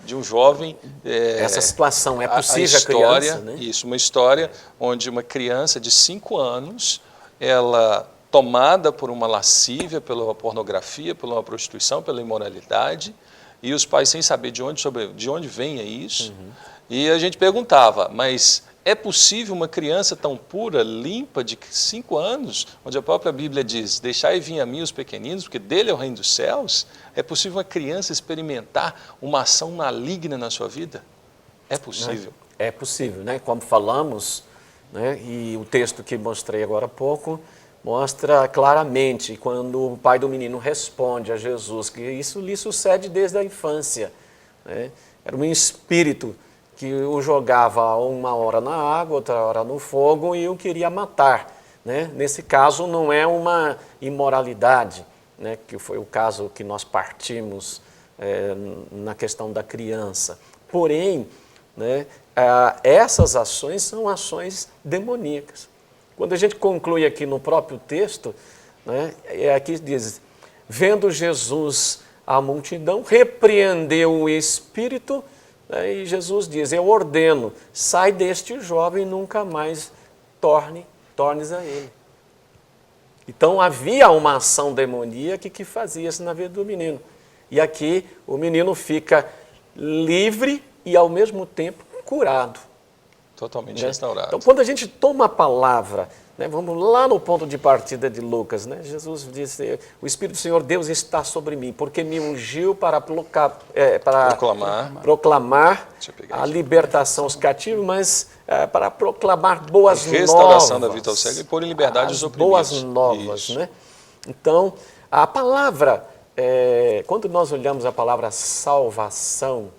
de um jovem. Essa situação é possível a história, criança, né? Isso, uma história onde uma criança de 5 anos, ela tomada por uma lascívia, pela pornografia, pela prostituição, pela imoralidade, e os pais sem saber de onde vem isso. E a gente perguntava, mas é possível uma criança tão pura, limpa, de 5 anos, onde a própria Bíblia diz, deixai vir a mim os pequeninos, porque dele é o reino dos céus? É possível uma criança experimentar uma ação maligna na sua vida? É possível. É possível, né? Como falamos, né? E o texto que mostrei agora há pouco, mostra claramente quando o pai do menino responde a Jesus, que isso lhe sucede desde a infância, né? Era um espírito que o jogava uma hora na água, outra hora no fogo e o queria matar, né? Nesse caso não é uma imoralidade, né? Que foi o caso que nós partimos na questão da criança. Porém, né, essas ações são ações demoníacas. Quando a gente conclui aqui no próprio texto, né, aqui diz, vendo Jesus a multidão, repreendeu o espírito, né, e Jesus diz, eu ordeno, sai deste jovem e nunca mais tornes a ele. Então havia uma ação demoníaca que fazia isso na vida do menino. E aqui o menino fica livre e ao mesmo tempo curado. Totalmente né? restaurado. Então, quando a gente toma a palavra, né, vamos lá no ponto de partida de Lucas, né? Jesus disse, o Espírito do Senhor Deus está sobre mim, porque me ungiu para proclamar a libertação aos cativos, mas para proclamar boas novas. Restauração da vida ao cego e pôr em liberdade os oprimidos. Boas novas, né? Então, a palavra, quando nós olhamos a palavra salvação,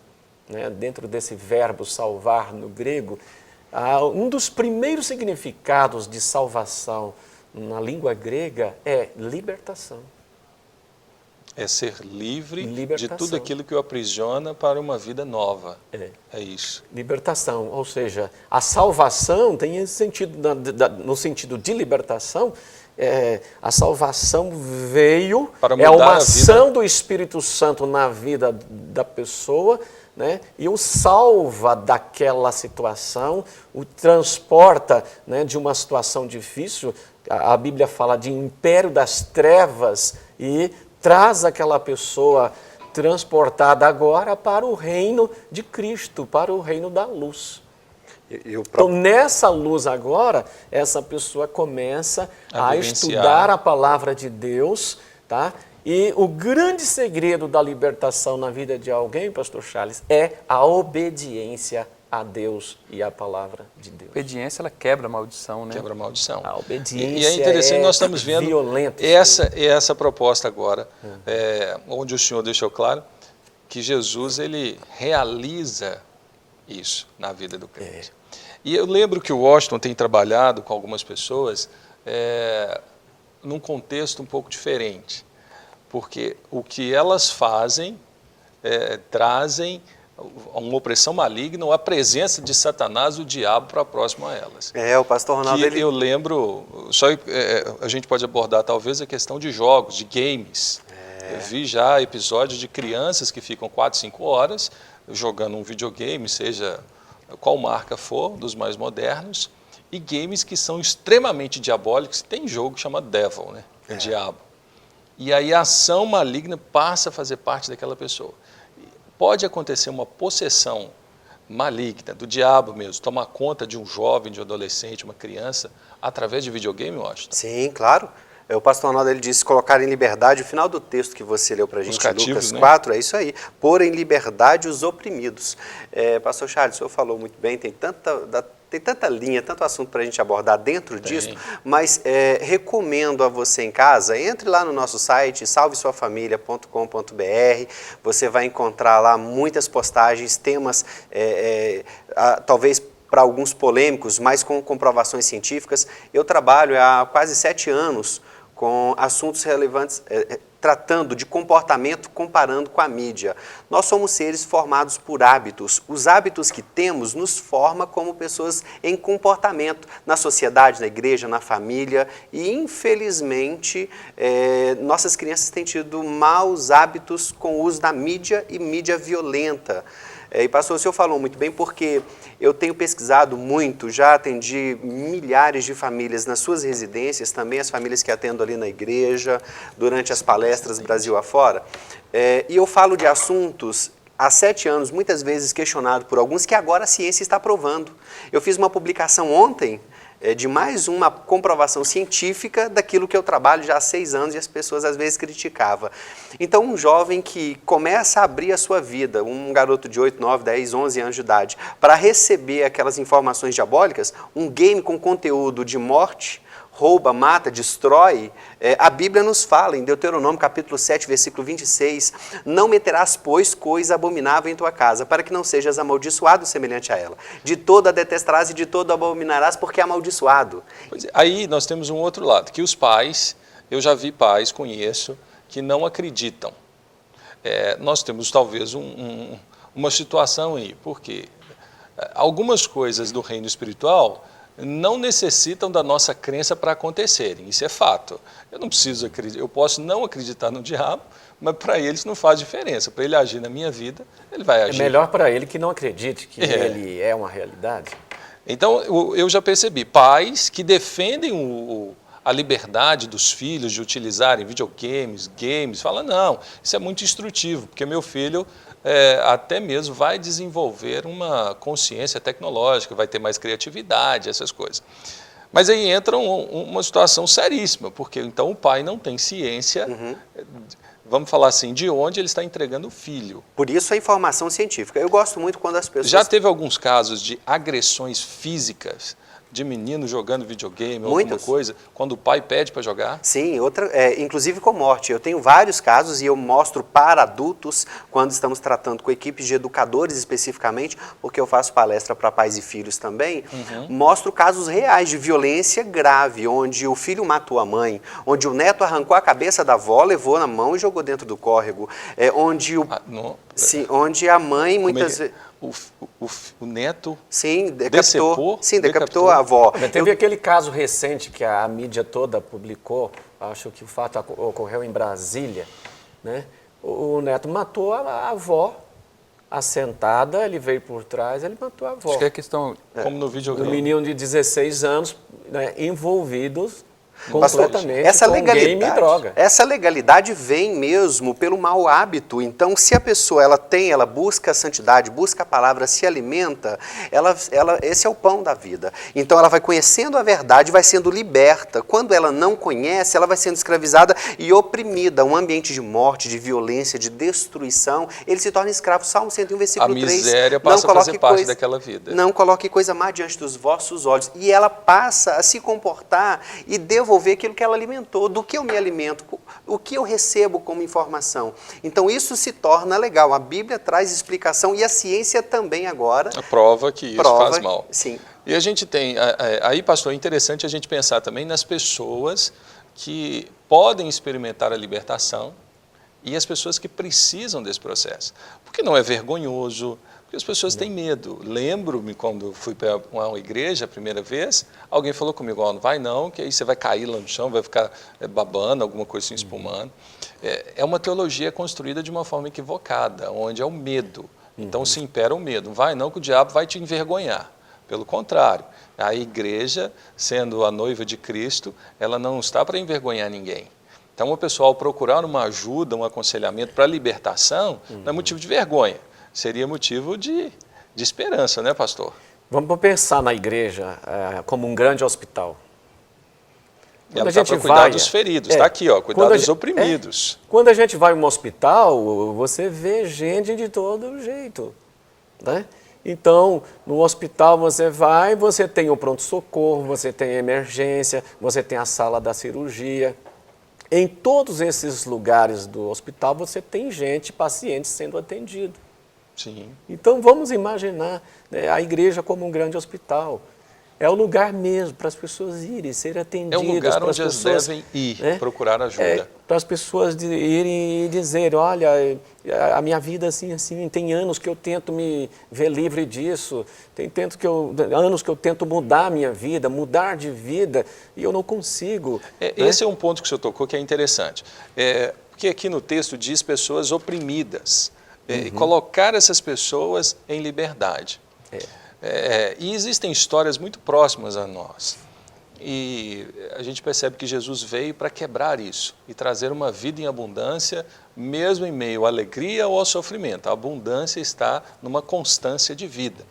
né, dentro desse verbo salvar no grego, um dos primeiros significados de salvação na língua grega é libertação. É ser livre Libertação. de tudo aquilo que o aprisiona para uma vida nova. É isso. Libertação, ou seja, a salvação tem esse sentido, no sentido de libertação, a salvação veio, é uma ação do Espírito Santo na vida da pessoa, né, e o salva daquela situação, o transporta, né, de uma situação difícil. A Bíblia fala de império das trevas e traz aquela pessoa transportada agora para o reino de Cristo, para o reino da luz. Então, nessa luz agora, essa pessoa começa a estudar a palavra de Deus, tá? E o grande segredo da libertação na vida de alguém, pastor Charles, é a obediência a Deus e à palavra de Deus. A obediência, ela quebra a maldição, né? Quebra a maldição. A obediência e é interessante, nós estamos vendo violenta, essa proposta agora, onde o Senhor deixou claro que Jesus, ele realiza isso na vida do crente. E eu lembro que o Washington tem trabalhado com algumas pessoas num contexto um pouco diferente. Porque o que elas fazem trazem uma opressão maligna, ou a presença de Satanás, o diabo, para próximo a elas. O pastor Ronaldo... Eu lembro, a gente pode abordar talvez a questão de jogos, de games. Eu vi já episódios de crianças que ficam 4, 5 horas jogando um videogame, seja qual marca for, dos mais modernos, e games que são extremamente diabólicos. Tem jogo que chama Devil, né? Diabo. E aí a ação maligna passa a fazer parte daquela pessoa. Pode acontecer uma possessão maligna do diabo mesmo, tomar conta de um jovem, de um adolescente, uma criança, através de videogame, Washington? Sim, claro. O pastor Ronaldo, ele disse colocar em liberdade, o final do texto que você leu para a gente, cativos, Lucas 4, é isso aí, pôr em liberdade os oprimidos. Pastor Charles, o senhor falou muito bem, tem tanta linha, tanto assunto para a gente abordar dentro disso, mas recomendo a você em casa, entre lá no nosso site, salvesuafamilia.com.br, você vai encontrar lá muitas postagens, temas, talvez para alguns polêmicos, mas com comprovações científicas. Eu trabalho há quase 7 anos com assuntos relevantes, tratando de comportamento comparando com a mídia. Nós somos seres formados por hábitos. Os hábitos que temos nos formam como pessoas em comportamento, na sociedade, na igreja, na família. E, infelizmente, nossas crianças têm tido maus hábitos com o uso da mídia e mídia violenta. E, pastor, o senhor falou muito bem, porque eu tenho pesquisado muito, já atendi milhares de famílias nas suas residências, também as famílias que atendo ali na igreja, durante as palestras Brasil afora. E eu falo de assuntos há 7 anos, muitas vezes questionado por alguns, que agora a ciência está provando. Eu fiz uma publicação ontem de mais uma comprovação científica daquilo que eu trabalho já há 6 anos e as pessoas às vezes criticavam. Então, um jovem que começa a abrir a sua vida, um garoto de 8, 9, 10, 11 anos de idade, para receber aquelas informações diabólicas, um game com conteúdo de morte, rouba, mata, destrói, a Bíblia nos fala, em Deuteronômio capítulo 7, versículo 26, não meterás, pois, coisa abominável em tua casa, para que não sejas amaldiçoado semelhante a ela. De toda a detestarás e de todo abominarás, porque é amaldiçoado. Pois é, aí nós temos um outro lado, que os pais, eu já vi pais, conheço, que não acreditam. Nós temos talvez uma situação aí, porque algumas coisas do reino espiritual não necessitam da nossa crença para acontecerem, isso é fato. Eu não preciso acreditar, eu posso não acreditar no diabo, mas para ele isso não faz diferença. Para ele agir na minha vida, ele vai agir. É melhor para ele que não acredite que ele é uma realidade. Então, eu já percebi pais que defendem a liberdade dos filhos de utilizarem videogames, games, falam, não, isso é muito instrutivo, porque meu filho até mesmo vai desenvolver uma consciência tecnológica, vai ter mais criatividade, essas coisas. Mas aí entra uma situação seríssima, porque então o pai não tem ciência, vamos falar assim, de onde ele está entregando o filho. Por isso a informação científica. Eu gosto muito quando as pessoas... Já teve alguns casos de agressões físicas de menino jogando videogame ou alguma coisa, quando o pai pede para jogar? Sim, inclusive com morte. Eu tenho vários casos e eu mostro para adultos, quando estamos tratando com equipes de educadores especificamente, porque eu faço palestra para pais e filhos também, mostro casos reais de violência grave, onde o filho matou a mãe, onde o neto arrancou a cabeça da avó, levou na mão e jogou dentro do córrego, onde a mãe muitas vezes... O neto decapitou a avó. Teve aquele caso recente que a mídia toda publicou, acho que o fato ocorreu em Brasília, né? O neto matou a avó, assentada, ele veio por trás, ele matou a avó. Acho que é questão, como no videogame. Um menino de 16 anos, né, envolvidos completamente essa com legalidade, game e droga. Essa legalidade vem mesmo pelo mau hábito. Então, se a pessoa ela busca a santidade, busca a palavra, se alimenta, esse é o pão da vida. Então, ela vai conhecendo a verdade, vai sendo liberta. Quando ela não conhece, ela vai sendo escravizada e oprimida. Um ambiente de morte, de violência, de destruição, ele se torna escravo. Salmo 101, versículo 3. A miséria passa a fazer parte daquela vida. Não coloque coisa má diante dos vossos olhos. E ela passa a se comportar e devolver aquilo que ela alimentou, do que eu me alimento, o que eu recebo como informação. Então isso se torna legal. A Bíblia traz explicação e a ciência também agora. A prova que isso faz mal. Sim. E a gente tem, aí pastor, é interessante a gente pensar também nas pessoas que podem experimentar a libertação e as pessoas que precisam desse processo. Porque não é vergonhoso, porque as pessoas têm medo. Lembro-me quando fui para uma igreja a primeira vez, alguém falou comigo, não vai não, que aí você vai cair lá no chão, vai ficar babando, alguma coisa assim, espumando. É uma teologia construída de uma forma equivocada, onde é o medo. Então se impera o medo. Vai não, que o diabo vai te envergonhar. Pelo contrário, a igreja, sendo a noiva de Cristo, ela não está para envergonhar ninguém. Então o pessoal procurar uma ajuda, um aconselhamento para a libertação, não é motivo de vergonha. Seria motivo de esperança, né, pastor? Vamos pensar na igreja como um grande hospital. Ela está para cuidar dos feridos, está aqui, ó, cuidar dos oprimidos. Quando a gente vai a um hospital, você vê gente de todo jeito, né? Então, no hospital você vai, você tem o pronto-socorro, você tem a emergência, você tem a sala da cirurgia. Em todos esses lugares do hospital, você tem gente, paciente sendo atendido. Sim. Então, vamos imaginar, né, a igreja como um grande hospital. É o lugar mesmo para as pessoas irem, serem atendidas. É o lugar para onde as elas pessoas, devem ir, né? procurar ajuda. Para as pessoas irem e dizer, olha, a minha vida assim, assim, tem anos que eu tento me ver livre disso, tem anos que eu tento mudar a minha vida, mudar de vida, e eu não consigo. Né? Esse é um ponto que o senhor tocou que é interessante. Porque aqui no texto diz pessoas oprimidas, e colocar essas pessoas em liberdade. E existem histórias muito próximas a nós. E a gente percebe que Jesus veio para quebrar isso e trazer uma vida em abundância, mesmo em meio à alegria ou ao sofrimento. A abundância está numa constância de vida.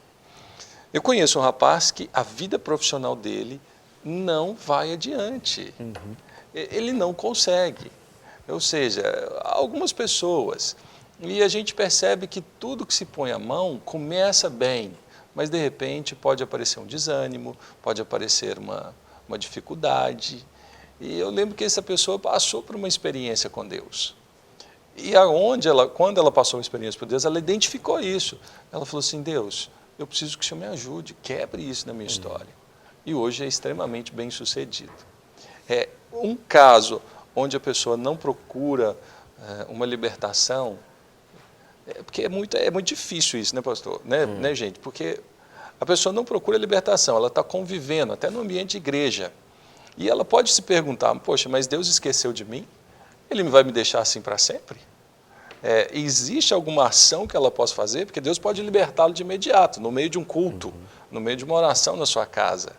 Eu conheço um rapaz que a vida profissional dele não vai adiante. Ele não consegue. Ou seja, algumas pessoas. E a gente percebe que tudo que se põe à mão começa bem, mas de repente pode aparecer um desânimo, pode aparecer uma dificuldade. E eu lembro que essa pessoa passou por uma experiência com Deus. E quando ela passou uma experiência com Deus, ela identificou isso. Ela falou assim, Deus, eu preciso que o Senhor me ajude, quebre isso na minha história. E hoje é extremamente bem sucedido. É um caso onde a pessoa não procura uma libertação, porque é muito difícil isso, né, pastor? Né, gente? Porque a pessoa não procura libertação, ela está convivendo, até no ambiente de igreja. E ela pode se perguntar, poxa, mas Deus esqueceu de mim? Ele vai me deixar assim para sempre? Existe alguma ação que ela possa fazer? Porque Deus pode libertá-lo de imediato, no meio de um culto, no meio de uma oração na sua casa.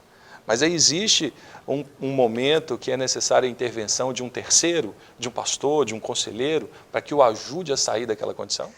Mas aí existe um momento que é necessária a intervenção de um terceiro, de um pastor, de um conselheiro, para que o ajude a sair daquela condição?